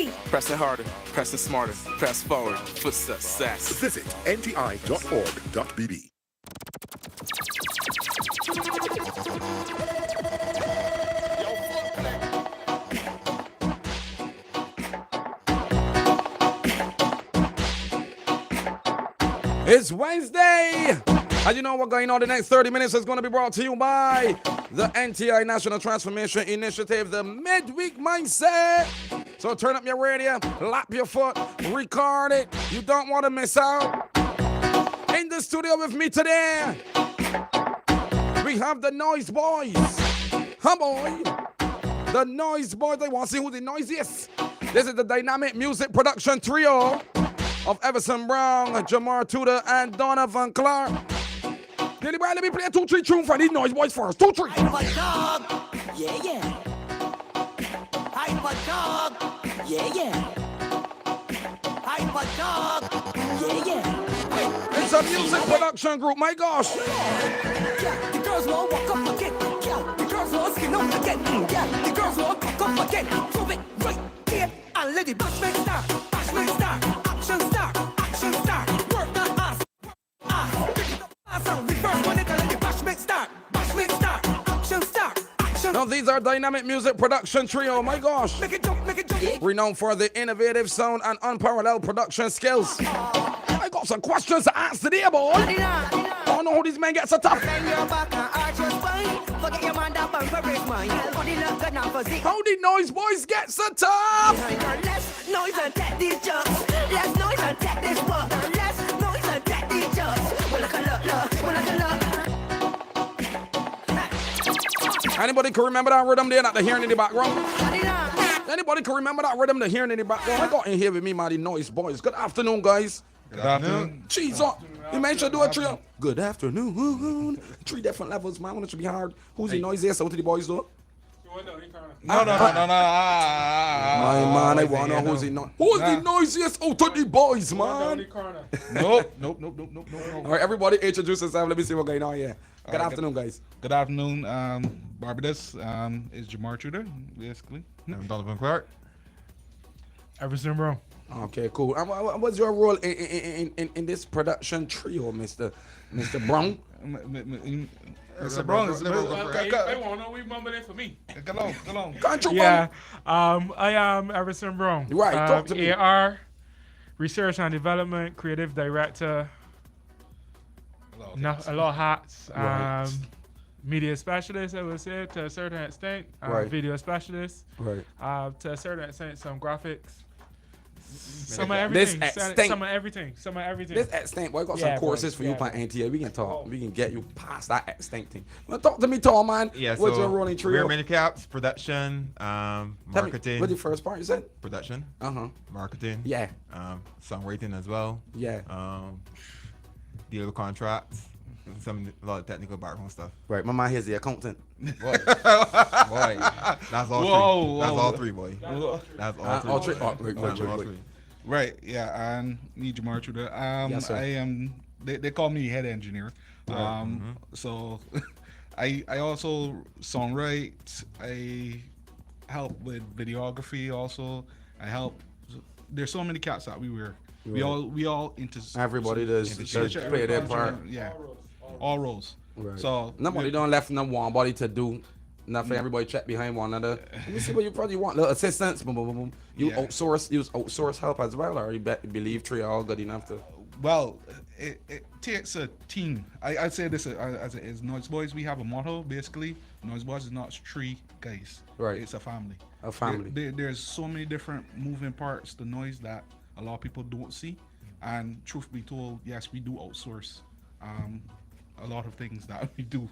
NTI. Press it harder, press it smarter, press forward for success. Visit nti.org.bb. It's Wednesday, and you know what's going on. The next 30 minutes is going to be brought to you by the NTI National Transformation Initiative, the Midweek Mindset. So turn up your radio, lap your foot, record it. You don't want to miss out. In the studio with me today, we have the Noize Boyz. Huh, boy? The Noize Boyz. I want to see who the noisiest. This is the dynamic music production trio of Everson Brown, Jamar Tudor, and Donovan Clark. Anybody, let me play a 2-3 tune for these Noize Boyz first. 2-3. Hyper dog. Yeah, yeah. Hyper dog. Yeah, yeah. Hyper dog. Yeah, yeah. It's a music production group, my gosh. Yeah, the girls won't walk up again. Yeah, the girls won't skin up again. Yeah, the girls won't cock up again. Prove it right here and let it bash make start. Bash make start. Action start. Action start. Work that ass. Ass. Ass and reverse when it and let it bash make start. Bash make start. Action start. Action. Now these are dynamic music production trio, my gosh. Make it jump. Make it jump. Renowned for the innovative sound and unparalleled production skills. I got some questions to ask today, boy. I don't know how these men get so tough. Bend your back and arch your spine. Forget your mind up and raise mine. Body look good now for zik. How the Noize Boyz get so tough? Less noise and take these jumps. Less noise and take this work. Less noise and take these jumps. Well, I can look. Well, I can look. Anybody can remember that rhythm there that they're hearing in the background? Anybody can remember that rhythm they're hearing in the background? I got in here with me, man, the Noize Boyz. Good afternoon, guys. Good afternoon. Jesus. You mentioned do a trio. Good afternoon. 3 different levels, man. When it should be hard. Who's the noisiest? So what do the boys do? No. My man, I want to know who's the noisiest out of the boys, man. Nope. All right, everybody introduce yourself. Let me see what's going on here. Good afternoon, guys. Good afternoon, Barbados. Is Jamar Tudor, basically. I'm Donovan Clark. Everson Brown. Okay, cool. And what's your role in this production trio, Mr. Brown? Mr. Brown is They won't know we remember that for me. Go on. Country Yeah, I am Everson Brown. Right, talk to me. AR, Research and Development, Creative Director, a lot of hats. Right. Media specialist, I would say, to a certain extent. Right. Video specialist. Right. To a certain extent, some graphics. Some of This everything. extent. Some of everything. This extent, boy, I got some Yeah, courses boy. for you Yeah, by boy. NTA. We can talk. We can get you past that extent thing. Well, talk to me, tall man. Yeah, What's so your role in trio? Rear caps, production, Tell me, marketing, what's the first part you said? production, marketing, Yeah. songwriting as well, Yeah. deal with contracts, a lot of technical background stuff. Right. My man here's the accountant. Boy, that's all Whoa, three. That's whoa. all three, boy. That's all three. Wait. All three. Right, yeah, and me, Jamar Tudor. Yes, sir. I am, they call me head engineer. So I also songwrite, I help with videography also. I help, there's so many cats that we wear. We all into Everybody does play their part. Yeah, all roles. Right. So Nobody don't left no one body to do. Nothing. Everybody check behind one another. Let me see what you probably want. Little assistance. Boom, boom, boom, boom. You Yeah. outsource help as well, or you believe three are all good enough to. Well, it takes a team. I'd say this as it is. Noize Boyz, we have a motto basically. Noize Boyz is not 3 guys. Right. It's a family. A family. There's so many different moving parts to noise that a lot of people don't see. And truth be told, yes, we do outsource a lot of things that we do.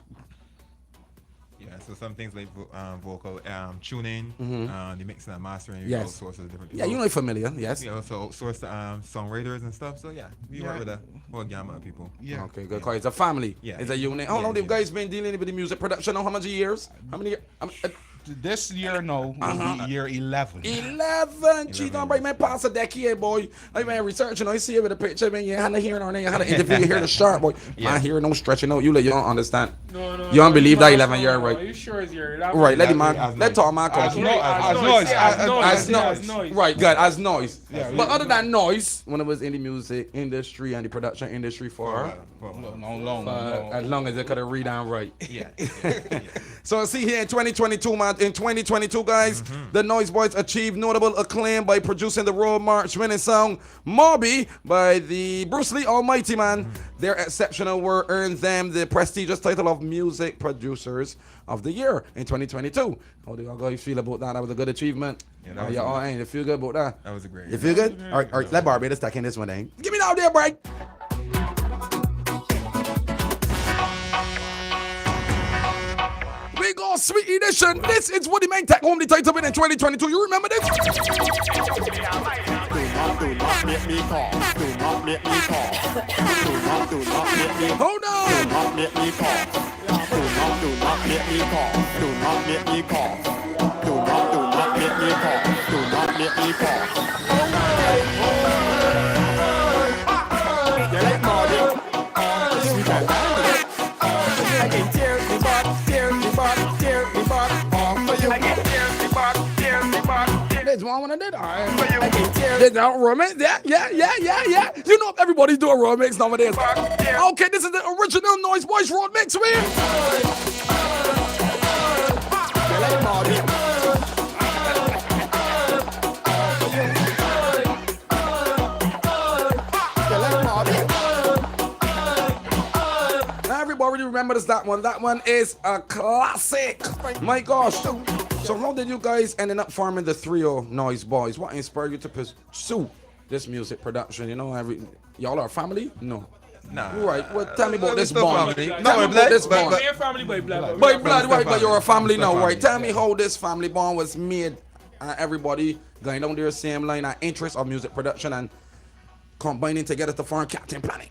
Yeah, so some things like vocal tuning, the mixing and mastering, we Yes. outsource to different people. Yeah, you know familiar. Yes. We also outsource to songwriters and stuff. So yeah, we work with a whole gamut of people. Yeah. Okay, good. Cause it's a family. Yeah. It's a unit. How long Yeah, you guys been dealing with the music production? How many years? How many? This year, no, will be year 11. 11. Geez, don't break man past a decade, boy. I mean, researching. I see it with a picture, man. You had to hear it on there. You had to interview you hear the sharp, boy. Yeah. I hear no stretching out. You don't understand. No. You don't believe that no, 11 year, no, right? Are you sure it's your 11? Right, let him As man. noise. Let talk man As come. noise. As As noise. Right, good. As noise. Yeah, But other than noise, when it was in the music industry and the production industry for as long as they could have read and write. Yeah. So see here in 2022, man. In 2022, guys, the Noize Boyz achieved notable acclaim by producing the Road March winning song "Mobby" by the Bruce Lee Almighty, man. Their exceptional work earned them the prestigious title of Music Producers of the Year in 2022. How do you guys feel about that? That was a good achievement. Yeah, that was all good. right, you feel good about that? That was a great. You feel good? All right, let Barbados stack in this one, then. Give me that there, break. We go Sweet Edition. This is what the main tech home the title win in 2022. You remember this? Do not make me call. Do not make me call. Do not make me call. Hold on. Do not make me call. Do not make me call. Do not make me call. Do not make me call. Do not make me call. You like Marty? Sweet and dandy. I can tear me butt, tear me butt, tear me butt off for you. I can tear me butt, tear me butt, tear This one I did. All right. for you. I can tear This now romance. Yeah. You know everybody's doing romance nowadays. Okay, this is the original Noize Boyz road mix. You like Marty? You like Marty? Everybody remembers that one. That one is a classic. My gosh. So how did you guys ended up forming the trio Noize Boyz? What inspired you to pursue this music production? You know, y'all are family? No. Nah. Right. Well, tell me about this still bond. family. Tell No, me we're about blood, this but- bond. but- We're family by blood. By blood, right? But you're a family Still now, right? family, Tell me how this family bond was made. Everybody going down the same line and interest of music production and combining together to form Captain Planet.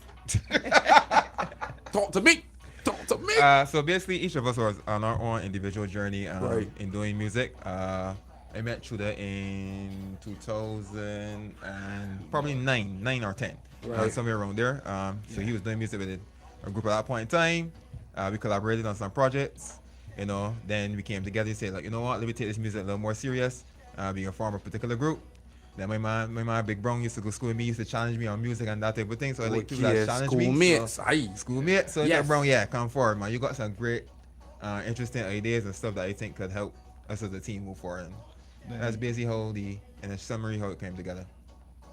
Talk to me. Talk to me. So basically, each of us was on our own individual journey Right. in doing music. I met Chuda in 2000 and probably 9 or 10, Right. somewhere around there. So he was doing music with a group at that point in time. We collaborated on some projects, you know. Then we came together and said, like, you know what, let me take this music a little more serious. We can form a particular group. Then my man Big Brown used to go to school with me, used to challenge me on music and that type of thing. So I like people that challenge me. Schoolmates. Aye. Schoolmate. So Yes. yeah, Brown, yeah, come forward, man. You got some great, interesting ideas and stuff that I think could help us as a team move forward. And that's basically how in a summary, how it came together.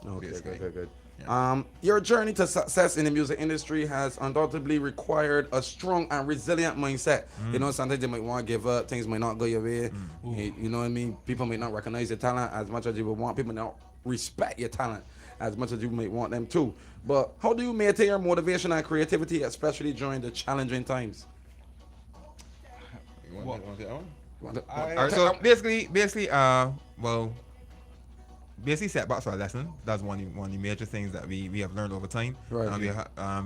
Okay, Basically. good. Yeah. Your journey to success in the music industry has undoubtedly required a strong and resilient mindset. You know, sometimes you might want to give up, things might not go your way. You know what I mean? People may not recognize your talent as much as you would want. People may not respect your talent as much as you might want them to. But how do you maintain your motivation and creativity, especially during the challenging times? You want that one? I- Alright, so basically, basically setbacks are a lesson. That's one of the major things that we have learned over time. Right.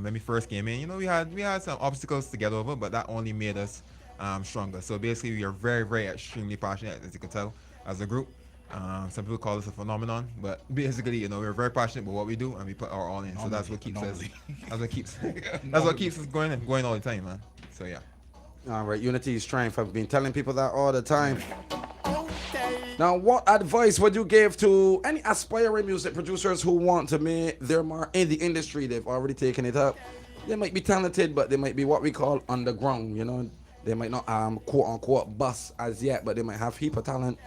When we first came in, you know, we had some obstacles to get over, but that only made us stronger. So basically, we are very, very extremely passionate, as you can tell, as a group. Some people call us a phenomenon, but basically, you know, we're very passionate about what we do and we put our all in. So that's what keeps us. That's what keeps us going all the time, man. So yeah. All right, unity is strength. I've been telling people that all the time. Now, what advice would you give to any aspiring music producers who want to make their mark in the industry? They've already taken it up. They might be talented, but they might be what we call underground. You know, they might not quote unquote bust as yet, but they might have heap of talent,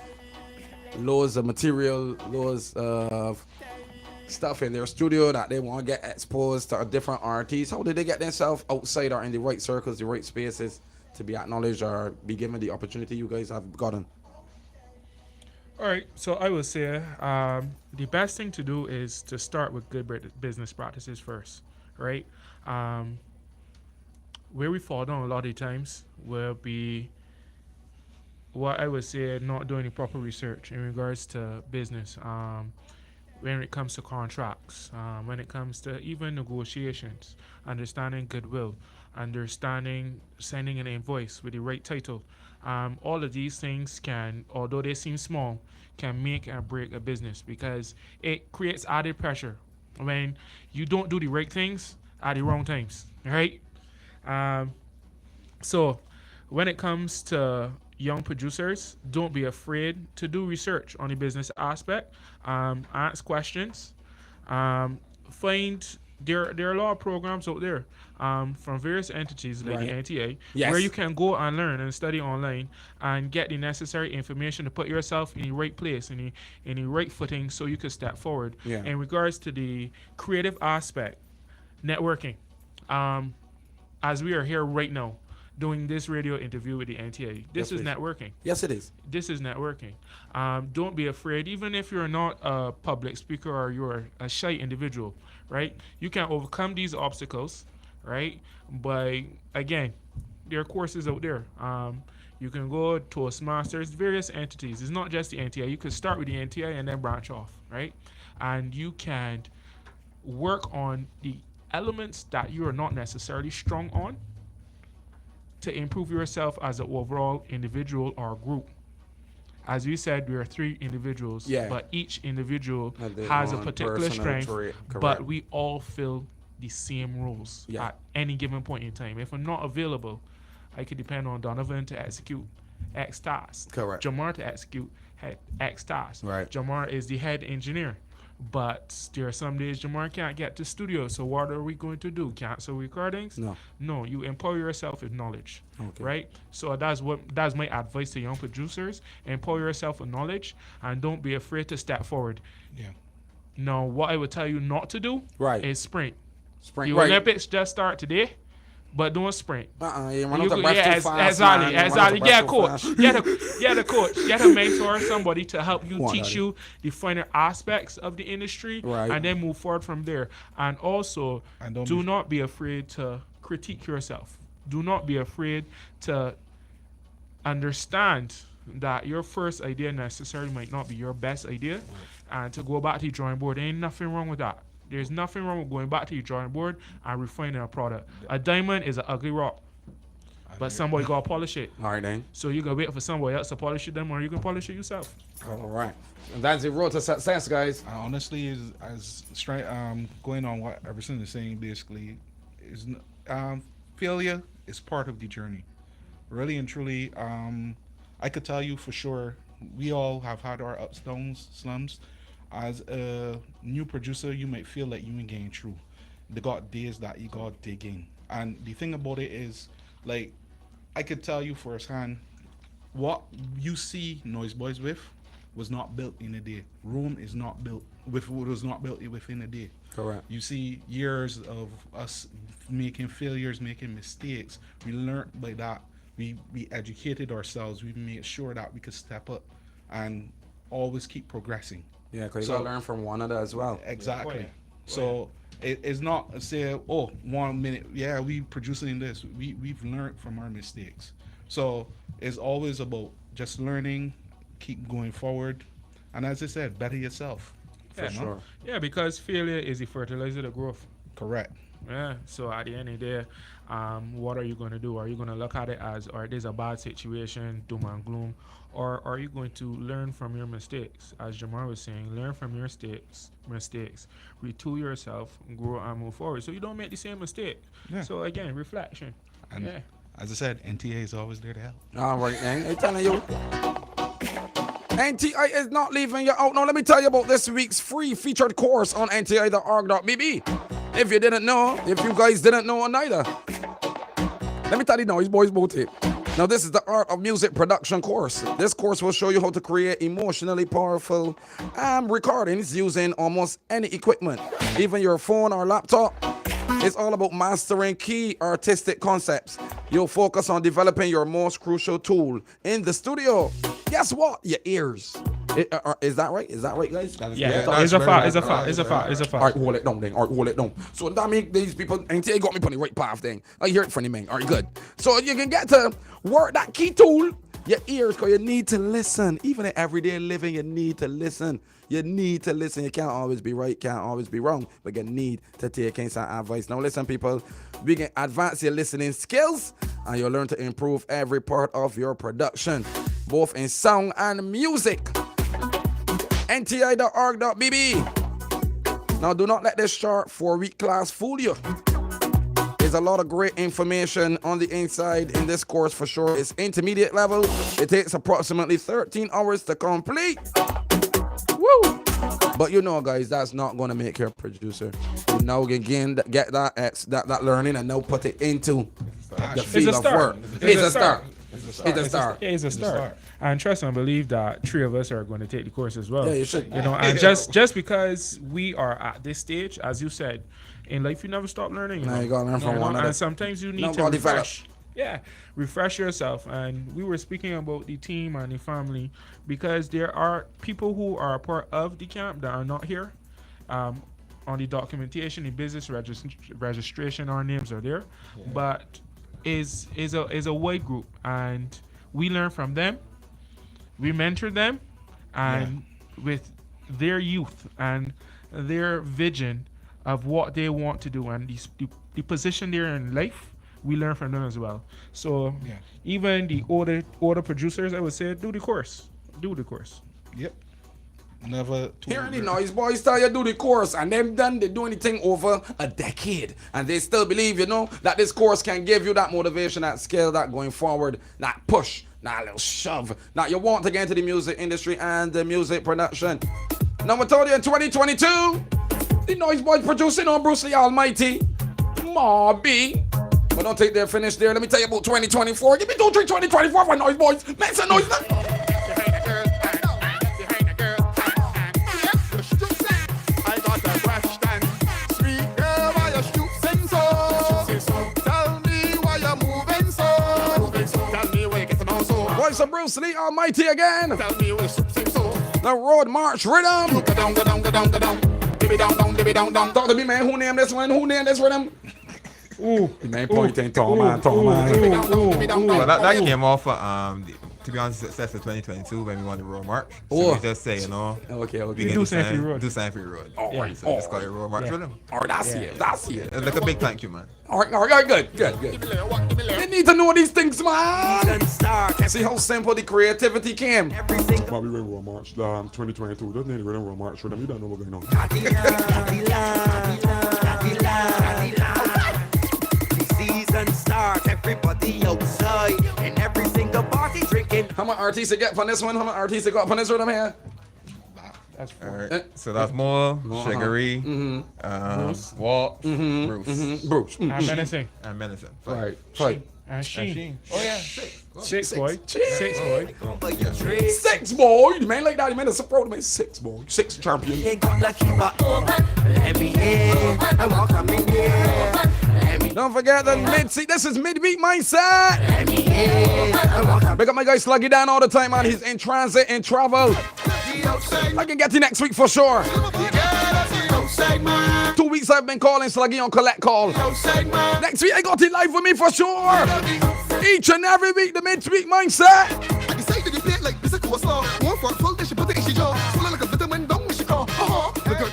loads of material, loads of stuff in their studio that they want to get exposed to a different artists. How did they get themselves outside or in the right circles, the right spaces to be acknowledged or be given the opportunity you guys have gotten? All right, so I would say the best thing to do is to start with good business practices first, right? Where we fall down a lot of the times will be what I would say not doing the proper research in regards to business. When it comes to contracts, when it comes to even negotiations, understanding goodwill, understanding sending an invoice with the right title. All of these things can, although they seem small, can make and break a business because it creates added pressure when you don't do the right things at the wrong times, right? So when it comes to young producers, don't be afraid to do research on the business aspect. Ask questions. Find there are a lot of programs out there from various entities like the NTA Yes. where you can go and learn and study online and get the necessary information to put yourself in the right place, in the right footing, so you can step forward. Yeah. In regards to the creative aspect, networking, as we are here right now doing this radio interview with the NTA, this is networking. Yes, it is. This is networking. Don't be afraid, even if you're not a public speaker or you're a shy individual, right? You can overcome these obstacles, right? By, again, there are courses out there. You can go to Toastmasters, various entities. It's not just the NTI. You could start with the NTI and then branch off, right? And you can work on the elements that you are not necessarily strong on to improve yourself as an overall individual or group. As we said, we are 3 individuals, but each individual has a particular strength, but we all fill the same roles at any given point in time. If I'm not available, I could depend on Donovan to execute X task. Correct. Jamar to execute X task. Right. Jamar is the head engineer. But there are some days Jamar can't get to studio, so what are we going to do? Cancel recordings? No, you empower yourself with knowledge, right? So that's my advice to young producers. Empower yourself with knowledge and don't be afraid to step forward. Yeah. Now, what I would tell you not to do is sprint. Sprint. The Olympics just start today. But don't sprint. You run out the breath too fast, exactly. man. Get a coach. Get a coach. Get a mentor, somebody to help you, teach you the finer aspects of the industry, and then move forward from there. And also, do not be afraid to critique yourself. Do not be afraid to understand that your first idea necessarily might not be your best idea, and to go back to the drawing board. There ain't nothing wrong with that. There's nothing wrong with going back to your drawing board and refining a product. A diamond is an ugly rock, but somebody gotta polish it. All right, then. So you gotta wait for somebody else to polish it, or you can polish it yourself. All right. And that's the road to success, guys. Honestly, going on what Everson is saying, basically, is failure is part of the journey. Really and truly, I could tell you for sure, we all have had our ups, downs, slums. As a new producer, you might feel like you ain't getting through. They got days that you got digging. And the thing about it is, like, I could tell you firsthand, what you see Noize Boyz with was not built in a day. Rome is not built was not built within a day. Correct. You see years of us making failures, making mistakes. We learned by that. We educated ourselves. We made sure that we could step up and always keep progressing. Yeah, because you got to learn from one another as well. Exactly. So it's not say, 1 minute, we producing this. We've learned from our mistakes. So it's always about just learning, keep going forward, and as I said, better yourself. For sure. Yeah, because failure is the fertilizer to growth. Correct. Yeah. So at the end of the day, what are you going to do? Are you going to look at it as, or there's a bad situation, doom and gloom, or are you going to learn from your mistakes? As Jamar was saying, learn from your mistakes, retool yourself, grow and move forward, so you don't make the same mistake. Yeah. So again, reflection. And as I said, NTA is always there to help. All right, man. I'm telling you. NTI is not leaving you out. Now, let me tell you about this week's free featured course on NTI.org.bb. If you didn't know, if you guys didn't know neither, let me tell you Noize Boyz about it. Now, this is the Art of Music Production course. This course will show you how to create emotionally powerful recordings using almost any equipment, even your phone or laptop. It's all about mastering key artistic concepts. You'll focus on developing your most crucial tool in the studio. Guess what? Your ears. Is that right? Is that right, guys? It's a fact. All right, hold it down then. All right, hold it down. So that means these people, NTA got me on the right path then. I hear it from the man. All right, good. So you can get to work that key tool, your ears, because you need to listen. Even in everyday living, you need to listen. You need to listen. You can't always be right, can't always be wrong, but you need to take in some advice. Now listen, people, we can advance your listening skills and you'll learn to improve every part of your production, both in sound and music. NTI.org.bb. Now do not let this short 4-week class fool you. It's There's a lot of great information on the inside in this course for sure. It's intermediate level. It takes approximately 13 hours to complete. Woo! But you know, guys, that's not going to make you a producer. You now again get that learning and now put it into the field of work. It's a start. It's a start. And trust and believe that 3 of us are going to take the course as well. Yeah, you should. You know, and just because we are at this stage, as you said, in life you never stop learning. You gotta learn from one another. And sometimes you need to refresh. Yeah, refresh yourself. And we were speaking about the team and the family because there are people who are a part of the camp that are not here. On the documentation, the business registration, our names are there, but is a wide group, and we learn from them. We mentor them, and with their youth and their vision of what they want to do and the position they're in life, we learn from them as well. So even the older producers, I would say, do the course. Yep. Never. Hearing the Noize Boyz tell you do the course, and them done they do anything over a decade, and they still believe, you know, that this course can give you that motivation, that skill, that going forward, that push, that little shove, that you want to get into the music industry and the music production. Now we told you in 2022, the Noize Boyz producing on Bruce Lee Almighty, Marby. But don't take their finish there. Let me tell you about 2024. Give me 2, 3, 2024 for Noize Boyz. Make some noise now. Voice of Bruce Lee Almighty again. The Road March Rhythm. Talk to me, man. Who named this one? Who named this rhythm? Ooh, man, pointing, tall man. Well, that came off to be honest, success of 2022 when we won the Road March. So we just say, you know, okay. We can do Sanford Road. All right. So just call it Road March Rhythm. All right, that's it. It's like a big thank you, man. All right, good. You need to know these things, man. See how simple the creativity came. Bobby Ray Road March 2022. Doesn't need to Road March Rhythm. You don't know what's going on. Season start, everybody outside, in every single party drinking. How much artists get on this one? How much artists got on this rhythm here? That's all right. So that's Mo, Sugaree, Walt, Bruce, and Menacing. Right. And Sheen. Oh yeah. Six boy. Six boy. The man like that. The man is so proud of me. 6 boy. 6 champion. Don't forget the mid-seat. This is Midweek Mindset. Big up my guy Sluggy down all the time, man. He's in transit, in travel. I can get you next week for sure. 2 weeks I've been calling Sluggy on collect call. Next week I got it live with me for sure. Each and every week, the Midweek Mindset.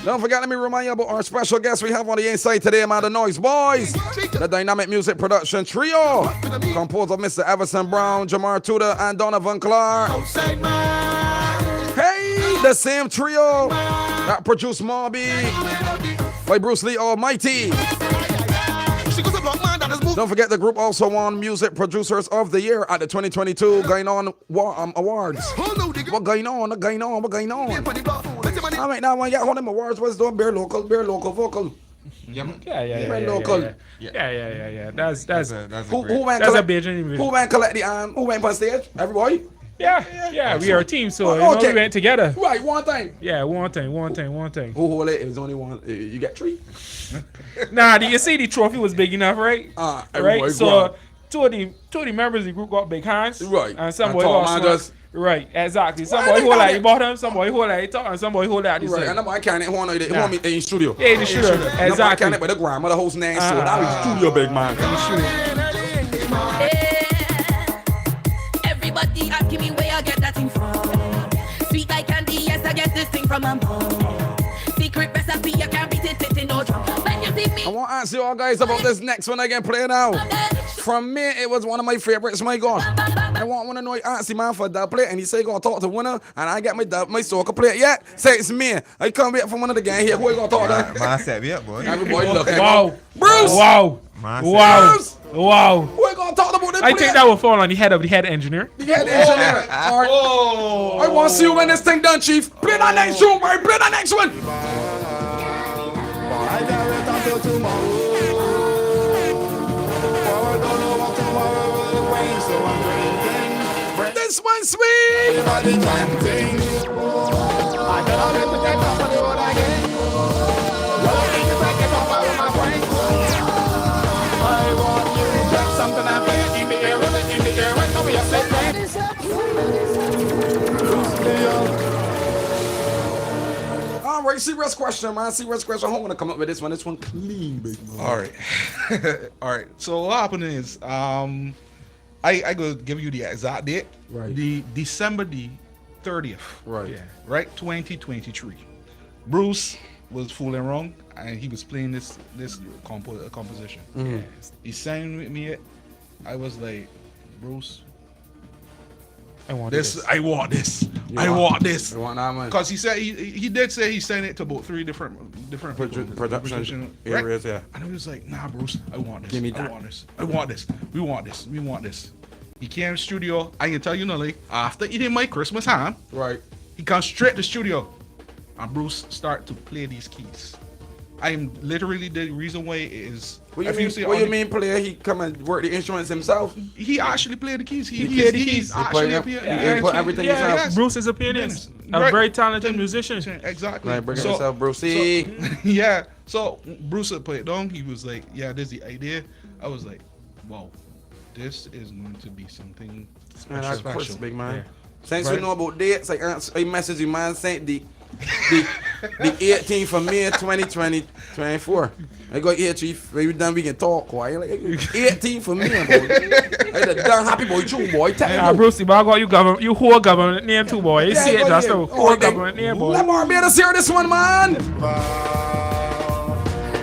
Don't forget, let me remind you about our special guest we have on the inside today, man, the Noize Boyz, the dynamic music production trio, composed of Mr. Everson Brown, Jamar Tudor, and Donovan Clark. Hey, the same trio that produced Marby by Bruce Lee Almighty. Don't forget the group also won Music Producers of the Year at the 2022 Going On Awards. What going on? All right, now when you get one of them awards, what's doing? Bare local vocal. Yeah. That's who went that's a collect, big who went collect the who went on stage? Everybody? Yeah, we are a team, so you know, we went together. Right, one thing. Yeah, one thing. Who hold it? It was only one. You get 3. Nah, you see the trophy was big enough, right? Right. So two of the members of the group got big hands. Right. And some boy lost. Right, exactly. Some boy hold like the bottom, some boy hold like the top, and some boy hold like the right. side. And the boy can't want me in the studio. Yeah, in the studio. Exactly. The boy can't with the grandmother host name, so that was studio big man. Everybody asking me where I get that thing from. Sweet like candy, yes, I get this thing from my mom. Secret recipe, I can't beat it in no drum. When you see me, I want to ask you all guys about this next one I can play now. From me, it was one of my favorites, my God. I want one to know ask man for that play, and he say gonna talk to winner, and I get my soca play. Yeah, say it's me. I can't wait for one of the gang here. Who you gonna talk to? Man, set me up, boy. Everybody look. Wow. Bruce. Wow. Man, Wow. Wow. We're gonna talk about this. I think that will fall on the head of the head engineer. The head engineer. All right. I want to see you when this thing done, Chief. Play that next one, boy. Play that next one. I can't wait until tomorrow. For I don't know what tomorrow will bring, so I'm drinking. This one, sweet. Everybody chanting. I cannot wait to get up on the road again. Well, I think if I get up with my friends, I want you to check something I play in the air, when nobody else said that. All right, serious question, man. Serious question. I don't want to come up with this one. This one clean, big man. All right. All right. So what happened is, I go give you the exact date. Right. The December the 30th. Right. Yeah. Right. 2023. Bruce was fooling wrong, and he was playing this composition. Mhm. He sang with me. I was like, Bruce, I want this. this. I want this. You I want- want this. You want that man? Because he said he did say he sent it to about 3 different Production areas, yeah. And I was like, nah, Bruce, I want this. Give me I that. want this. I want this. We want this. We want this. He came to studio. I can tell you, like after eating my Christmas ham, Right. he comes straight to studio, and Bruce start to play these keys. I am literally the reason why it is. What if you see mean? What on you the- mean, player? He come and work the instruments himself. He actually played the keys. He played the keys. actually He played- put everything yeah, himself. yes. Bruce is a pianist. A Right. very talented musician. Exactly. Right, bring So- yourself, Brucey. yeah. So Bruce had played it down. He was like, "Yeah, this is the idea." I was like, "Wow, this is going to be something Man, special." that's Chris, big man. Yeah. Since Right. we know about dates, I message you, man. Sent the 18th of May 2024. I got here, Chief. When you done, we can talk. Why? Like 18th of May, boy. I the done happy boy, too, boy. Tell Yeah, you. Brucey, but I got you whole government name too, boy. You see it go just ahead. now. Oh, Whole then government name, boy. Let Barbados hear this one, man.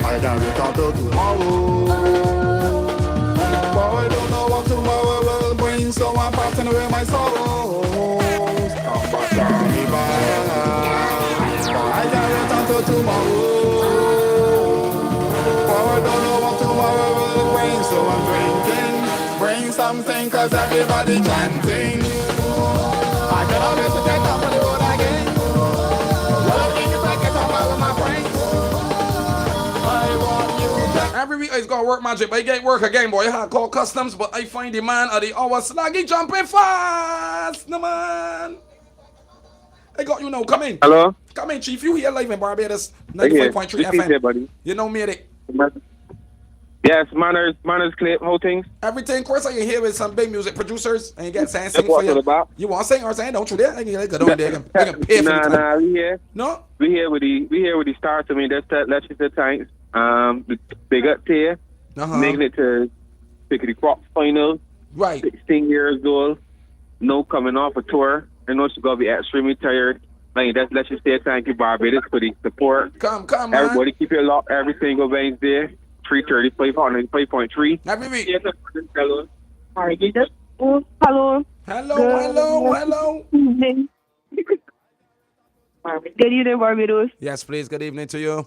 I can't wait until tomorrow. For I don't know what tomorrow will bring, so I'm passing away my sorrows. Come back down me back. I can't wait until tomorrow. For I don't know what tomorrow will bring, so I'm drinking. Bring something, cause everybody chanting. I cannot wait to get up on the road again. Well, I think if I get up with my friends, I want you back. Every week he's got work magic, but he get work again, boy. I call customs, but I find the man of the hour slaggy jumping fast, no man. I got you now. Come in. Hello? Come in, Chief. You here live in Barbados, Right here. 95.3 This is FM. here, buddy. You know me, it. Yes, manners clip, whole things. Everything, of course, I can hear with some big music producers and you get saying That's sing for what it's you. about. You want to sing or saying, don't you there? I can go down there. They can pay for the time. Nah, we here. No? We here with the stars. I mean, that's that Leicester Tanks. Big up tier. Uh-huh. Making it to the crop finals. Right. 16 years old. No coming off a tour. I know she's gonna be extremely tired. Like that's let's just say thank you, Barbados, for the support. Come, man. Everybody keep it locked every single Wednesday. 3:30, 5.3. Every week. Yes, hello. Hi, hello. Hello, hello. Evening. Good evening, Barbados. Yes, please. Good evening to you.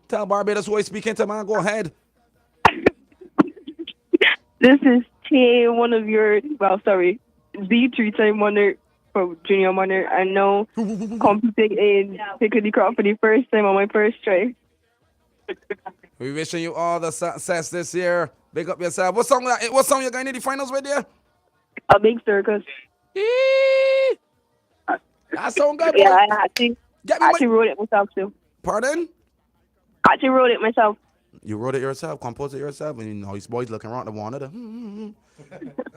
Tell Barbados who is speaking to, man. Go ahead. This is T, one of your, the 3-time winner from Junior Minor, and now competing in Piccadilly Crop for the first time on my first try. We wishing you all the success this year. Big up yourself. What song you going to the finals with there? A big circus. That song good, boy. Yeah, I actually Get me wrote it myself too. Pardon? I actually wrote it myself. You wrote it yourself, composed it yourself, and you know these boys looking around the one of the. You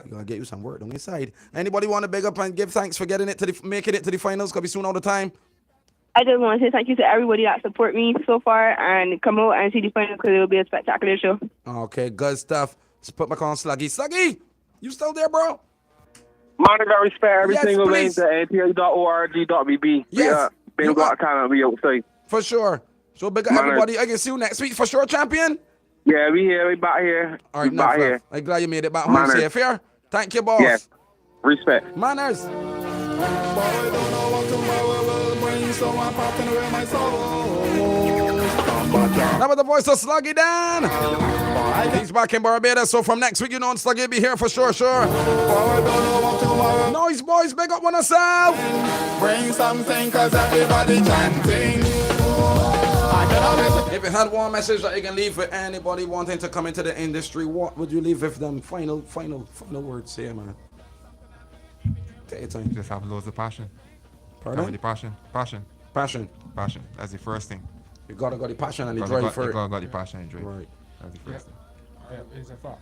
gonna get you some work on your side. Anybody want to big up and give thanks for getting it to making it to the finals? Cause we soon all the time. I just want to say thank you to everybody that support me so far and come out and see the final because it will be a spectacular show. Okay, good stuff. Let's put my on Sluggy. Sluggy, you still there, bro? Monitor respect every Yes, single please. link to nti.org.bb. Yes. Been You got time we outside. For sure. So big up Man, everybody. I can see you next week for sure, champion. Yeah, we here, we back here. All right, we back enough, here. love. I'm glad you made it back home Manners. safe here. Thank you, boss. Yes. Respect. Manners. So I'm popping away my soul. That was the voice of Sluggy Dan. He's back in Barbados, so from next week, you know, Sluggy will be here for sure. Noize Boyz, big up on yourself. Bring something, cause everybody chanting. If you had one message that you can leave for anybody wanting to come into the industry, what would you leave with them? Final words here, man. Take your time. Just have loads of passion. Pardon? Have the passion. Passion. That's the first thing. You gotta got the passion and the You drive for gotta it. got the passion and drive. Right. That's the first thing. It's a fact.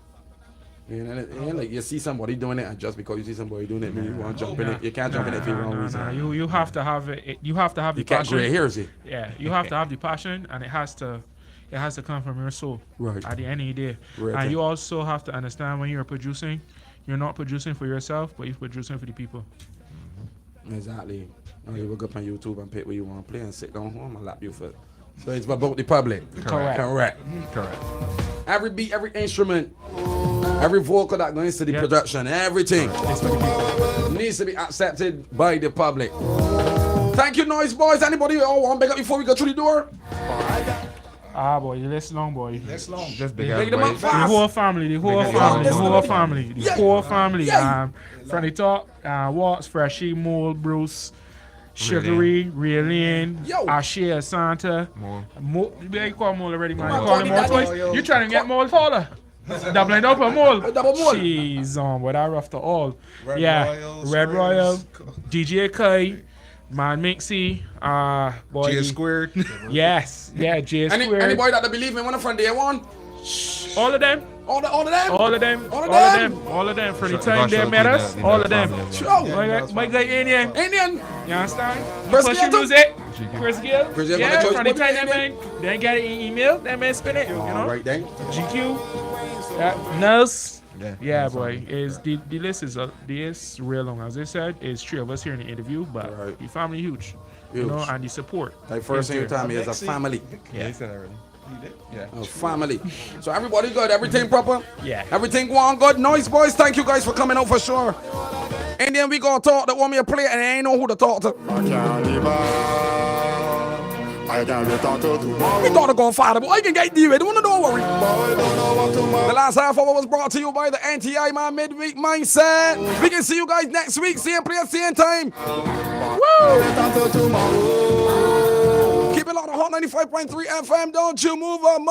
It ain't like you see somebody doing it, and just because you see somebody doing it, you want to jump in it. You can't jump in it for the wrong reason. You have to have it. You have to have the You can't passion. gray hairs, you. Yeah, you have to have the passion, and it has to come from your soul. Right. At the end of the day, Right. and you also have to understand when you're producing, you're not producing for yourself, but you're producing for the people. Exactly. Now you will go up on YouTube and pick what you want to play and sit down home and lap your foot. So it's about the public. Correct. Every beat, every instrument, every vocal that goes into the production, everything needs to be accepted by the public. Thank you, Noize Boyz. Anybody want to big up before we go through the door? Boy, let's long, boy. Let's long. Just big Big them up up. The fast. whole family, the whole family. From the top, Waltz, Freshie, Mole, Bruce, Sugary, Raylene, Ashe, Santa. Mole. You call Mole already, man. You call him Mole twice. You trying to get Mole taller? Doubling up a Mole. Double Mole. Jeez, boy, that rough to all. Royals, Red Royal, Rose. DJ Kai, Man Mixie, boy. J squared. Yes, yeah, J squared. Anybody that believe in one from day one? All of them. All of them? All of them. From the time they met us, all of them. My guy Indian. You understand? Chris Push your Gill? music. Chris Gill. Chris Gill, Yeah, Chris from the Gill, time that man, they get an email, that man spin it, you know? Right then. GQ. Nurse. Yeah, Boy. Is the list is real long. As I said, it's 3 of us here in the interview, but the family huge. You know, and the support. Like first thing you tell me is a family. Yeah, he said that already. A family. So everybody good? Everything proper? Yeah. Everything going good? Noize Boyz, thank you guys for coming out for sure. And then we gonna talk that want me to play and I ain't know who to talk to. I can't wait until tomorrow. We thought to go far, but I can get you. Don't worry. The last half hour was brought to you by the NTI, my midweek mindset. We can see you guys next week, same place, same time. Woo! Keep it on the Hot 95.3 FM. Don't you move on.